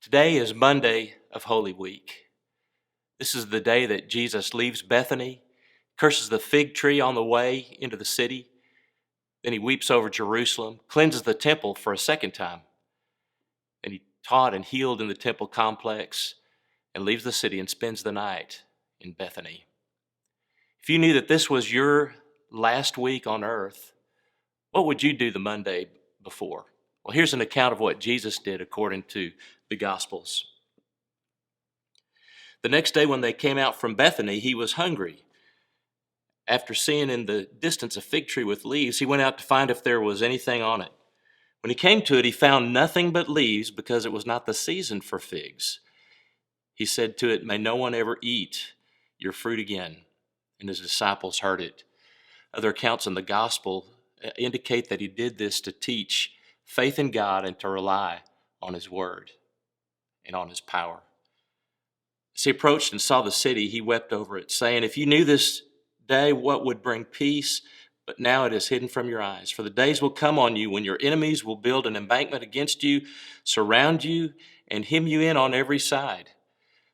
Today is Monday of Holy Week. This is the day that Jesus leaves Bethany, curses the fig tree on the way into the city. Then he weeps over Jerusalem, cleanses the temple for a second time. And he taught and healed in the temple complex and leaves the city and spends the night in Bethany. If you knew that this was your last week on earth, what would you do the Monday before? Well, here's an account of what Jesus did according to the Gospels. The next day when they came out from Bethany, he was hungry. After seeing in the distance a fig tree with leaves, he went out to find if there was anything on it. When he came to it, he found nothing but leaves because it was not the season for figs. He said to it, "May no one ever eat your fruit again." And his disciples heard it. Other accounts in the gospel indicate that he did this to teach faith in God and to rely on his word and on his power. As he approached and saw the city, he wept over it, saying, "If you knew this day what would bring peace, but now it is hidden from your eyes. For the days will come on you when your enemies will build an embankment against you, surround you, and hem you in on every side.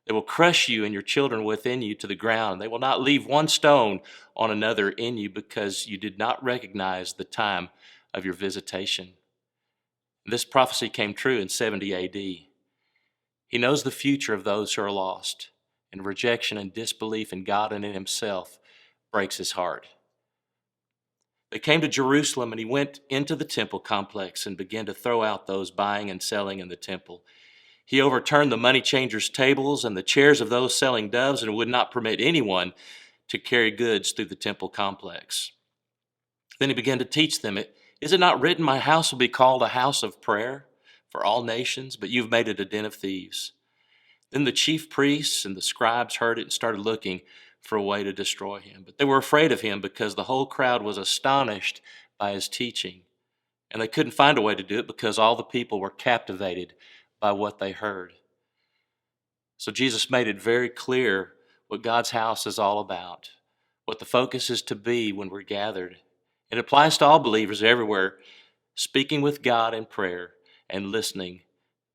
They will crush you and your children within you to the ground. They will not leave one stone on another in you because you did not recognize the time of your visitation." This prophecy came true in 70 AD. He knows the future of those who are lost, and rejection and disbelief in God and in himself breaks his heart. They came to Jerusalem, and he went into the temple complex and began to throw out those buying and selling in the temple. He overturned the money changers' tables and the chairs of those selling doves and would not permit anyone to carry goods through the temple complex. Then he began to teach them, "Is it not written, 'My house will be called a house of prayer for all nations,' but you've made it a den of thieves." Then the chief priests and the scribes heard it and started looking for a way to destroy him. But they were afraid of him because the whole crowd was astonished by his teaching. And they couldn't find a way to do it because all the people were captivated by what they heard. So Jesus made it very clear what God's house is all about, what the focus is to be when we're gathered. It applies to all believers everywhere, speaking with God in prayer and listening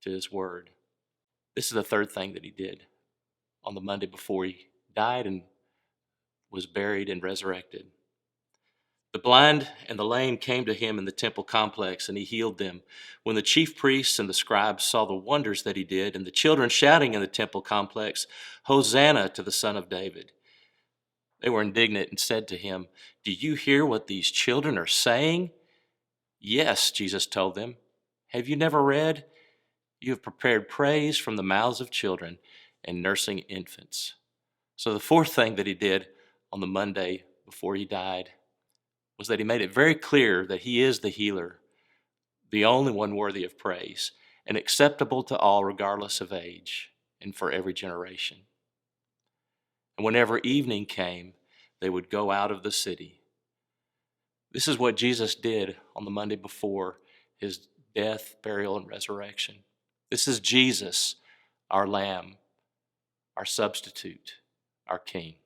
to his word. This is the third thing that he did on the Monday before he died and was buried and resurrected. The blind and the lame came to him in the temple complex, and he healed them. When the chief priests and the scribes saw the wonders that he did, and the children shouting in the temple complex, "Hosanna to the Son of David," they were indignant and said to him, "Do you hear what these children are saying?" "Yes," Jesus told them. "Have you never read? You have prepared praise from the mouths of children and nursing infants." So the fourth thing that he did on the Monday before he died was that he made it very clear that he is the healer, the only one worthy of praise, and acceptable to all regardless of age and for every generation. And whenever evening came, they would go out of the city. This is what Jesus did on the Monday before his death, burial, and resurrection. This is Jesus, our Lamb, our substitute, our King.